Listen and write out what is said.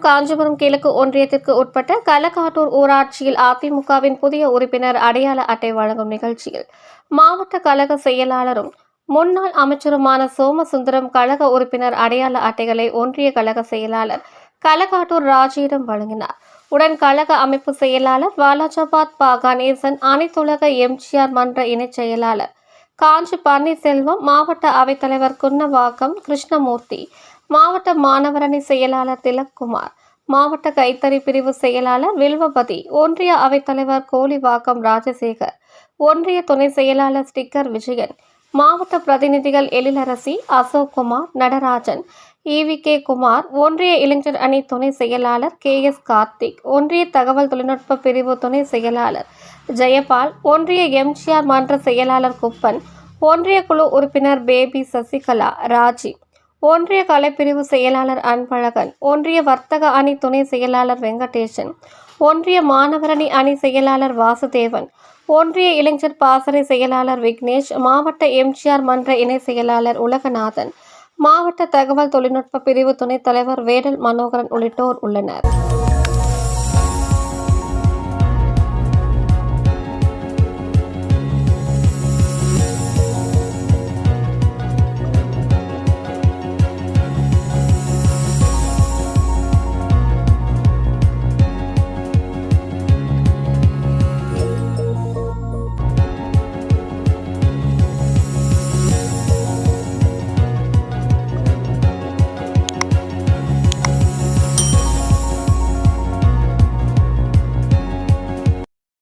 காஞ்சிபுரம் கிழக்கு ஒன்றியத்திற்கு உட்பட்ட களக்காட்டூர் ஊராட்சியில் அதிமுகவின் புதிய உறுப்பினர் அடையாள அட்டை வழங்கும் நிகழ்ச்சியில் மாவட்ட கழக செயலாளரும் முன்னாள் அமைச்சருமான சோமசுந்தரம் கழக உறுப்பினர் அடையாள அட்டைகளை ஒன்றிய கழக செயலாளர் களக்காட்டூர் ராஜியிடம் வழங்கினார். உடன் கழக அமைப்பு செயலாளர் வாலாஜாபாத் பா கணேசன், அனைத்துலக எம்ஜிஆர் மன்ற இணைச் செயலாளர் காஞ்சி பன்னீர்செல்வம், மாவட்ட அவைத்தலைவர் குன்னவாக்கம் கிருஷ்ணமூர்த்தி, மாவட்ட மாணவரணி செயலாளர் திலக்குமார், மாவட்ட கைத்தறி பிரிவு செயலாளர் வில்வபதி, ஒன்றிய அவைத்தலைவர் கோலிவாக்கம் ராஜசேகர், ஒன்றிய துணை செயலாளர் ஸ்டிக்கர் விஜயன், மாவட்ட பிரதிநிதிகள் எழிலரசி, அசோக்குமார், நடராஜன், EVK குமார், ஒன்றிய இளைஞர் அணி துணை செயலாளர் KS கார்த்திக், ஒன்றிய தகவல் தொழில்நுட்ப பிரிவு துணை செயலாளர் ஜெயபால், ஒன்றிய எம்ஜிஆர் மன்ற செயலாளர் குப்பன், ஒன்றிய குழு உறுப்பினர் பேபி சசிகலா, ராஜி, ஒன்றிய கலைப்பிரிவு செயலாளர் அன்பழகன், ஒன்றிய வர்த்தக அணி துணை செயலாளர் வெங்கடேசன், ஒன்றிய மாணவரணி அணி செயலாளர் வாசுதேவன், ஒன்றிய இளைஞர் பாசறை செயலாளர் விக்னேஷ், மாவட்ட எம்ஜிஆர் மன்ற இணை செயலாளர் உலகநாதன், மாவட்ட தகவல் தொழில்நுட்ப பிரிவு துணைத் தலைவர் வேடல் மனோகரன் உள்ளிட்டோர் உள்ளனர்.